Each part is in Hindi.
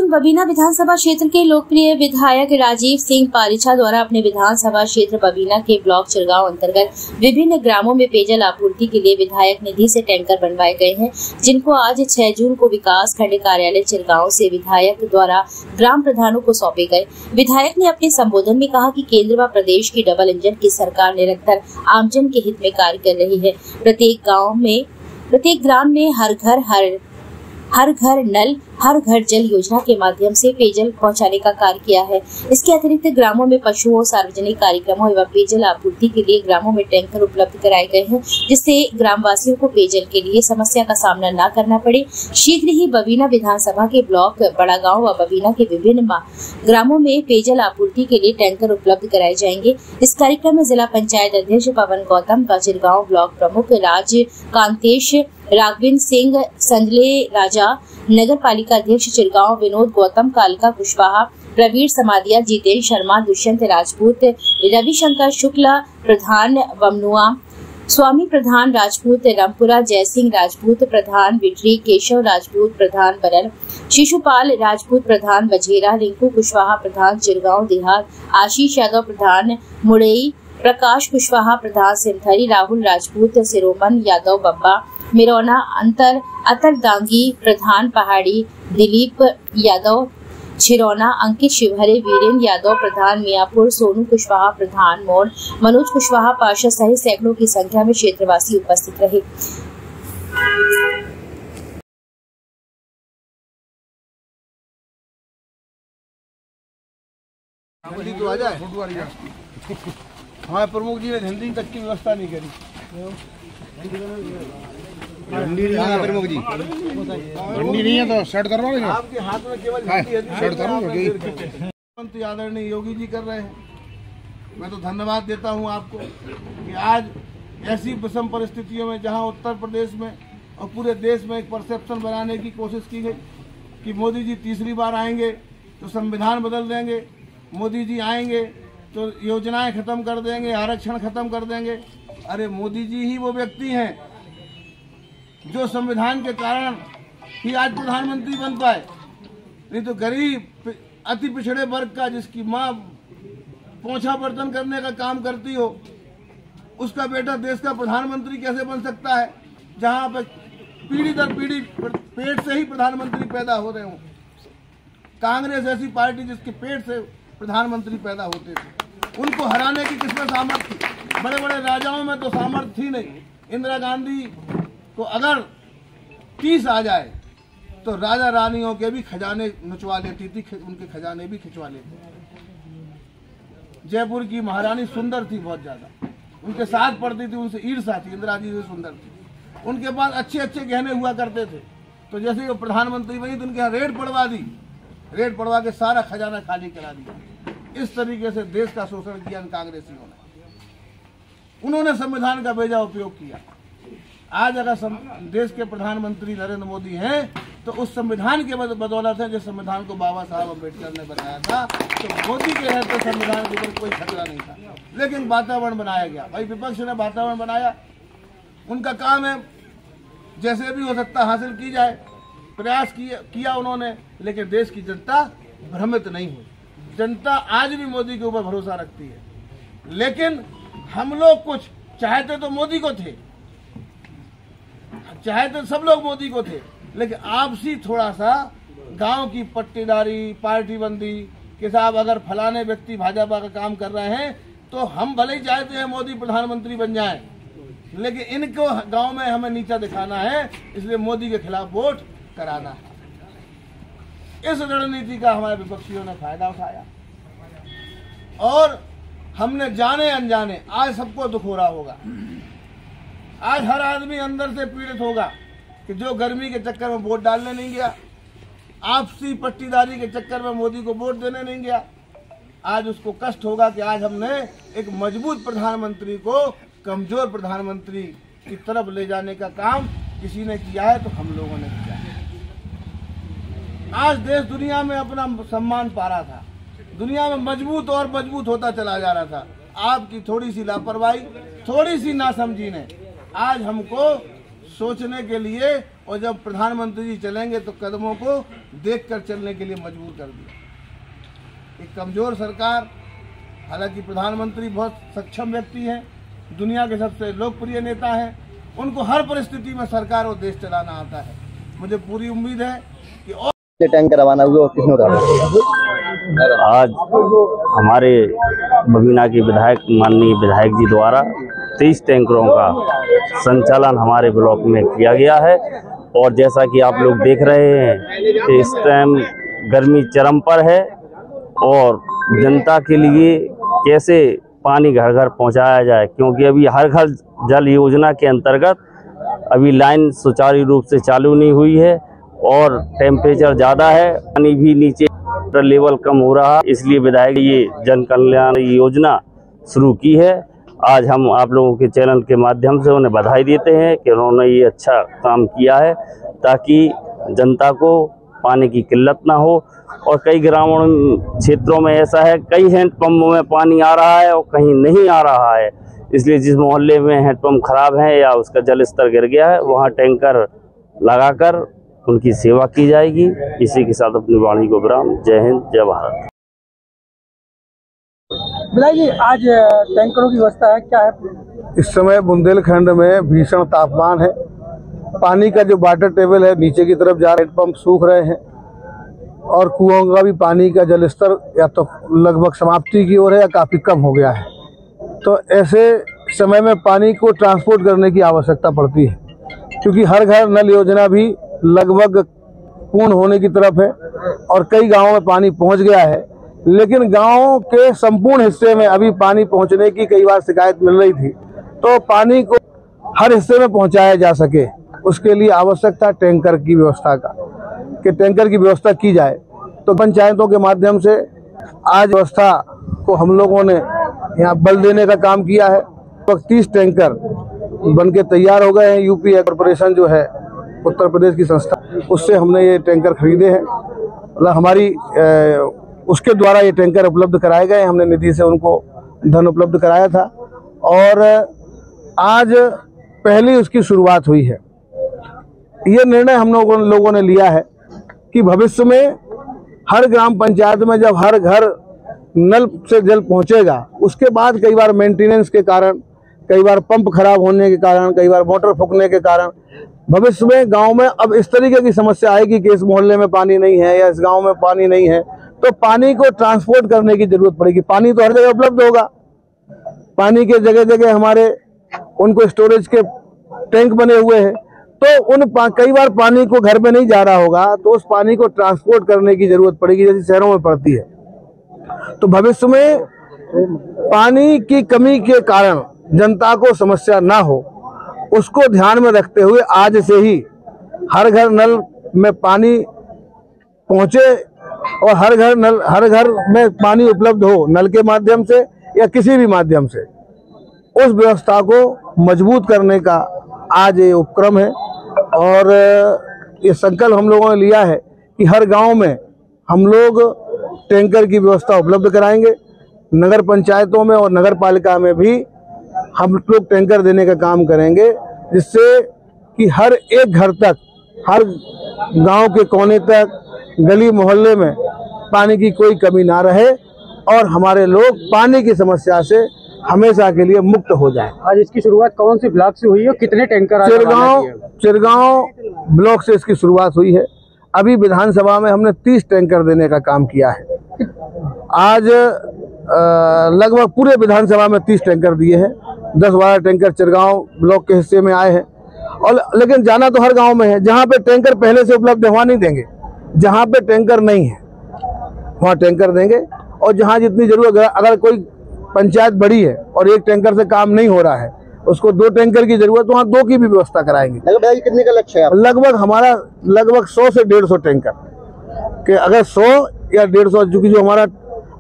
बबीना विधानसभा क्षेत्र के लोकप्रिय विधायक राजीव सिंह पारिछा द्वारा अपने विधानसभा क्षेत्र बबीना के ब्लॉक चिरगांव अंतर्गत विभिन्न ग्रामों में पेयजल आपूर्ति के लिए विधायक निधि से टैंकर बनवाए गए हैं, जिनको आज 6 जून को विकास खंड कार्यालय चिरगांव से विधायक द्वारा ग्राम प्रधानों को सौंपे गए। विधायक ने अपने संबोधन में कहा कि केंद्र व प्रदेश की डबल इंजन की सरकार निरंतर आमजन के हित में कार्य कर रही है। प्रत्येक ग्राम में हर घर नल हर घर जल योजना के माध्यम से पेयजल पहुंचाने का कार्य किया है। इसके अतिरिक्त ग्रामों में पशुओं, सार्वजनिक कार्यक्रमों एवं पेयजल आपूर्ति के लिए ग्रामों में टैंकर उपलब्ध कराए गए हैं, जिससे ग्रामवासियों को पेयजल के लिए समस्या का सामना न करना पड़े। शीघ्र ही बबीना विधानसभा के ब्लॉक बड़ा गाँव व बबीना के विभिन्न ग्रामों में पेयजल आपूर्ति के लिए टैंकर उपलब्ध कराए जाएंगे। इस कार्यक्रम में जिला पंचायत अध्यक्ष पवन गौतम, चिरगांव ब्लॉक प्रमुख राज कांतेश, राघविंद्र सिंह, संजले राजा, नगर पालिका अध्यक्ष चिरगांव विनोद गौतम, कालिका कुशवाहा, प्रवीण समादिया, जितेंद्र शर्मा, दुष्यंत राजपूत, रविशंकर शुक्ला प्रधान वमनुआ, स्वामी प्रधान राजपूत रामपुरा, जयसिंह राजपूत प्रधान विटरी, केशव राजपूत प्रधान बरल, शिशुपाल राजपूत प्रधान बझेरा, रिंकू कुशवाहा प्रधान चिरगांव देहात, आशीष यादव प्रधान मुड़ई, प्रकाश कुशवाहा प्रधान सिंथरी, राहुल राजपूत, सिरोमन यादव बब्बा, मिरौना, अतर दांगी प्रधान पहाड़ी, दिलीप यादव छिरौना, अंकित शिवहरे, वीरेंद्र यादव प्रधान मियापुर, सोनू कुशवाहा प्रधान मोड़, मनोज कुशवाहा पार्षद सहित सैकड़ों की संख्या में क्षेत्रवासी उपस्थित रहे। तो आ जाए हमारे प्रमुख जी ने हिंदी तक की व्यवस्था नहीं करी। प्रमुख जी ठंडी नहीं है तो शर्ट करवा लेंगे। आपके हाथ में केवल शर्ट करवा आदरणीय योगी जी कर रहे हैं। मैं तो धन्यवाद देता हूं आपको कि आज ऐसी विषम परिस्थितियों में जहां उत्तर प्रदेश में और पूरे देश में एक परसेप्शन बनाने की कोशिश की गई कि मोदी जी तीसरी बार आएंगे तो संविधान बदल देंगे, मोदी जी आएंगे तो योजनाएं खत्म कर देंगे, आरक्षण खत्म कर देंगे। अरे मोदी जी ही वो व्यक्ति हैं जो संविधान के कारण ही आज प्रधानमंत्री बन पाए, नहीं तो गरीब अति पिछड़े वर्ग का जिसकी माँ पोंछा बर्तन करने का काम करती हो, उसका बेटा देश का प्रधानमंत्री कैसे बन सकता है, जहाँ पे पीढ़ी दर पीढ़ी पेट से ही प्रधानमंत्री पैदा हो रहे हों। कांग्रेस ऐसी पार्टी जिसके पेट से प्रधानमंत्री पैदा होते थे, उनको हराने की किसमें सामर्थ्य थी? बड़े बड़े राजाओं में तो सामर्थ्य थी नहीं। इंदिरा गांधी को अगर 30 आ जाए तो राजा रानियों के भी खजाने नुचवा लेती थी, उनके खजाने भी खिंचवा लेती। जयपुर की महारानी सुंदर थी बहुत ज्यादा, उनके साथ पड़ती थी, उनसे ईर्ष्या थी। इंदिरा जी से सुंदर थी, उनके पास अच्छे अच्छे गहने हुआ करते थे। तो जैसे ही वो प्रधानमंत्री बनी तो उनके यहाँ रेड पड़वा दी, रेड पड़वा के सारा खजाना खाली करा दिया। इस तरीके से देश का शोषण किया कांग्रेसियों ने। उन्होंने संविधान का बेजा उपयोग किया। आज अगर देश के प्रधानमंत्री नरेंद्र मोदी हैं तो उस संविधान के बदौलत है, जिस संविधान को बाबा साहब अम्बेडकर ने बनाया था। तो मोदी के रहते संविधान के ऊपर कोई खतरा नहीं था, लेकिन वातावरण बनाया गया। भाई विपक्ष ने वातावरण बनाया, उनका काम है जैसे भी हो सकता हासिल की जाए, प्रयास किया उन्होंने, लेकिन देश की जनता भ्रमित नहीं हुई। जनता आज भी मोदी के ऊपर भरोसा रखती है, लेकिन हम लोग कुछ चाहते तो मोदी को थे, चाहते सब लोग मोदी को थे, लेकिन आपसी थोड़ा सा गांव की पट्टीदारी, पार्टी बंदी के साथ अगर फलाने व्यक्ति भाजपा का काम कर रहे हैं तो हम भले ही चाहते हैं मोदी प्रधानमंत्री बन जाएं, लेकिन इनको गांव में हमें नीचा दिखाना है, इसलिए मोदी के खिलाफ वोट कराना है। इस रणनीति का हमारे विपक्षियों ने फायदा उठाया और हमने जाने अनजाने, आज सबको दुख हो रहा होगा, आज हर आदमी अंदर से पीड़ित होगा कि जो गर्मी के चक्कर में वोट डालने नहीं गया, आपसी पट्टीदारी के चक्कर में मोदी को वोट देने नहीं गया, आज उसको कष्ट होगा कि आज हमने एक मजबूत प्रधानमंत्री को कमजोर प्रधानमंत्री की तरफ ले जाने का काम किसी ने किया है तो हम लोगों ने किया है। आज देश दुनिया में अपना सम्मान पा रहा था, दुनिया में मजबूत और मजबूत होता चला जा रहा था। आपकी थोड़ी सी लापरवाही, थोड़ी सी नासमझी ने आज हमको सोचने के लिए और जब प्रधानमंत्री जी चलेंगे तो कदमों को देखकर चलने के लिए मजबूर कर दिया। एक कमजोर सरकार, हालांकि प्रधानमंत्री बहुत सक्षम व्यक्ति हैं, दुनिया के सबसे लोकप्रिय नेता हैं, उनको हर परिस्थिति में सरकार और देश चलाना आता है। मुझे पूरी उम्मीद है कि और टैंकर रवाना हुए और किसने उतारा? आज हमारे बबीना के विधायक माननीय विधायक जी द्वारा 23 टैंकरों का संचालन हमारे ब्लॉक में किया गया है। और जैसा कि आप लोग देख रहे हैं कि इस टाइम गर्मी चरम पर है और जनता के लिए कैसे पानी घर घर पहुंचाया जाए, क्योंकि अभी हर घर जल योजना के अंतर्गत अभी लाइन सुचारू रूप से चालू नहीं हुई है और टेम्परेचर ज़्यादा है, पानी भी नीचे लेवल कम हो रहा है। इसलिए विधायक ये जन कल्याण योजना शुरू की है। आज हम आप लोगों के चैनल के माध्यम से उन्हें बधाई देते हैं कि उन्होंने ये अच्छा काम किया है, ताकि जनता को पानी की किल्लत ना हो। और कई ग्रामीण क्षेत्रों में ऐसा है, कई हैंडपंपों में पानी आ रहा है और कहीं नहीं आ रहा है। इसलिए जिस मोहल्ले में हैंडपंप खराब है या उसका जल स्तर गिर गया है, वहाँ टैंकर लगाकर उनकी सेवा की जाएगी। इसी के साथ अपनी वाणी को विराम। जय हिंद, जय भारत। जी, आज टैंकरों की व्यवस्था है, क्या है? इस समय बुंदेलखंड में भीषण तापमान है। पानी का जो वाटर टेबल है नीचे की तरफ जा रहा है, हैंडपंप सूख रहे हैं और कुओं का भी पानी का जल स्तर या तो लगभग समाप्ति की ओर है या काफ़ी कम हो गया है। तो ऐसे समय में पानी को ट्रांसपोर्ट करने की आवश्यकता पड़ती है, क्योंकि हर घर नल योजना भी लगभग पूर्ण होने की तरफ है और कई गांवों में पानी पहुंच गया है। लेकिन गांव के संपूर्ण हिस्से में अभी पानी पहुंचने की कई बार शिकायत मिल रही थी। तो पानी को हर हिस्से में पहुंचाया जा सके, उसके लिए आवश्यक था टैंकर की व्यवस्था का, कि टैंकर की व्यवस्था की जाए। तो पंचायतों के माध्यम से आज व्यवस्था को हम लोगों ने यहाँ बल देने का काम किया है। 30 टैंकर बन के तैयार हो गए हैं। यूपी कॉर्पोरेशन जो है उत्तर प्रदेश की संस्था, उससे हमने ये टैंकर खरीदे हैं। मतलब हमारी उसके द्वारा ये टैंकर उपलब्ध कराए गए। हमने निधि से उनको धन उपलब्ध कराया था और आज पहली उसकी शुरुआत हुई है। ये निर्णय हम लोगों ने लिया है कि भविष्य में हर ग्राम पंचायत में जब हर घर नल से जल पहुंचेगा, उसके बाद कई बार मेंटेनेंस के कारण, कई बार पंप खराब होने के कारण, कई बार मोटर फूकने के कारण भविष्य में गांव में अब इस तरीके की समस्या आएगी कि इस मोहल्ले में पानी नहीं है या इस गांव में पानी नहीं है, तो पानी को ट्रांसपोर्ट करने की जरूरत पड़ेगी। पानी तो हर जगह उपलब्ध होगा, पानी के जगह जगह हमारे उनको स्टोरेज के टैंक बने हुए हैं, तो कई बार पानी को घर में नहीं जा रहा होगा, तो उस पानी को ट्रांसपोर्ट करने की जरूरत पड़ेगी, जैसे शहरों में पड़ती है। तो भविष्य में पानी की कमी के कारण जनता को समस्या ना हो, उसको ध्यान में रखते हुए आज से ही हर घर नल में पानी पहुंचे और हर घर में पानी उपलब्ध हो, नल के माध्यम से या किसी भी माध्यम से। उस व्यवस्था को मजबूत करने का आज ये उपक्रम है और ये संकल्प हम लोगों ने लिया है कि हर गांव में हम लोग टैंकर की व्यवस्था उपलब्ध कराएंगे। नगर पंचायतों में और नगर पालिका में भी हम लोग टैंकर देने का काम करेंगे, जिससे कि हर एक घर तक, हर गांव के कोने तक, गली मोहल्ले में पानी की कोई कमी ना रहे और हमारे लोग पानी की समस्या से हमेशा के लिए मुक्त हो जाए। आज इसकी शुरुआत कौन सी ब्लॉक से हुई है? कितने टैंकर? चिरगांव ब्लॉक से इसकी शुरुआत हुई है। अभी विधानसभा में हमने 30 टैंकर देने का काम किया है। आज लगभग पूरे विधानसभा में 30 टैंकर दिए हैं। 10-12 टैंकर चिरगांव ब्लॉक के हिस्से में आए हैं और लेकिन जाना तो हर गांव में है। जहां पे टैंकर पहले से उपलब्ध है वहां नहीं देंगे, जहां पे टैंकर नहीं है वहां टैंकर देंगे। और जहां जितनी जरूरत, अगर कोई पंचायत बड़ी है और एक टैंकर से काम नहीं हो रहा है, उसको 2 टैंकर की जरूरत, वहाँ 2 की भी व्यवस्था कराएंगे। कितने का लक्ष्य है? लगभग हमारा 100 से 150 टैंकर के, अगर 100 या 150, चूंकि जो हमारा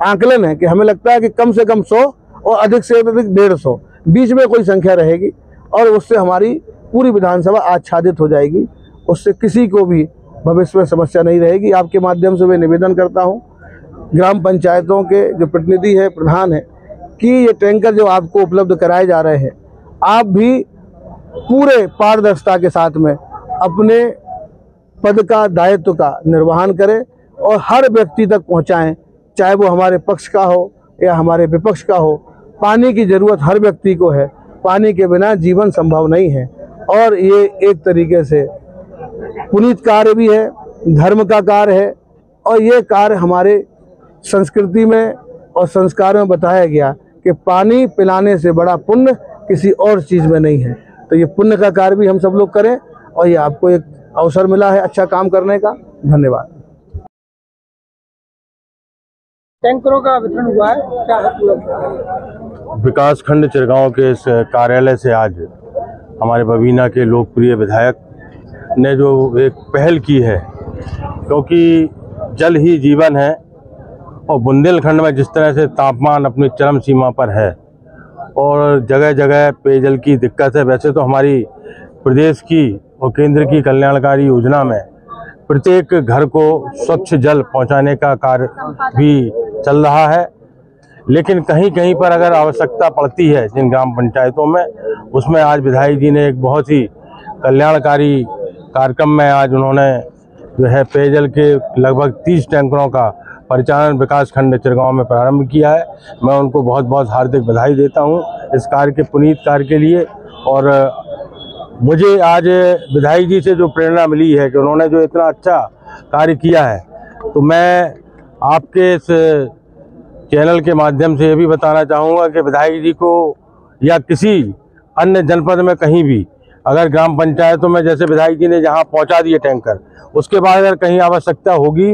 आंकलन है कि हमें लगता है कि कम से कम 100 और अधिक से अधिक 150, बीच में कोई संख्या रहेगी और उससे हमारी पूरी विधानसभा आच्छादित हो जाएगी। उससे किसी को भी भविष्य में समस्या नहीं रहेगी। आपके माध्यम से मैं निवेदन करता हूँ ग्राम पंचायतों के जो प्रतिनिधि है, प्रधान है, कि ये टैंकर जो आपको उपलब्ध कराए जा रहे हैं, आप भी पूरे पारदर्शिता के साथ में अपने पद का दायित्व का निर्वहन करें और हर व्यक्ति तक पहुंचाएं, चाहे वो हमारे पक्ष का हो या हमारे विपक्ष का हो। पानी की ज़रूरत हर व्यक्ति को है, पानी के बिना जीवन संभव नहीं है। और ये एक तरीके से पुनीत कार्य भी है, धर्म का कार्य है, और ये कार्य हमारे संस्कृति में और संस्कार में बताया गया कि पानी पिलाने से बड़ा पुण्य किसी और चीज़ में नहीं है। तो ये पुण्य का कार्य भी हम सब लोग करें, और ये आपको एक अवसर मिला है अच्छा काम करने का। धन्यवाद। टैंकरों का वितरण हुआ है, क्या है? विकास खंड चिरगांव के इस कार्यालय से आज हमारे बबीना के लोकप्रिय विधायक ने जो एक पहल की है, क्योंकि जल ही जीवन है और बुंदेलखंड में जिस तरह से तापमान अपनी चरम सीमा पर है और जगह जगह पेयजल की दिक्कत है, वैसे तो हमारी प्रदेश की और केंद्र की कल्याणकारी योजना में प्रत्येक घर को स्वच्छ जल पहुंचाने का कार्य भी चल रहा है, लेकिन कहीं कहीं पर अगर आवश्यकता पड़ती है जिन ग्राम पंचायतों में, उसमें आज विधायक जी ने एक बहुत ही कल्याणकारी कार्यक्रम में आज उन्होंने जो है पेयजल के लगभग 30 टैंकरों का परिचालन विकास खंड चिरगांव में प्रारंभ किया है। मैं उनको बहुत बहुत हार्दिक बधाई देता हूं इस कार्य के पुनीत कार्य के लिए। और मुझे आज विधायक जी से जो प्रेरणा मिली है कि उन्होंने जो इतना अच्छा कार्य किया है, तो मैं आपके इस चैनल के माध्यम से ये भी बताना चाहूँगा कि विधायक जी को या किसी अन्य जनपद में कहीं भी अगर ग्राम पंचायतों में जैसे विधायक जी ने जहाँ पहुँचा दिए टैंकर, उसके बाद अगर कहीं आवश्यकता होगी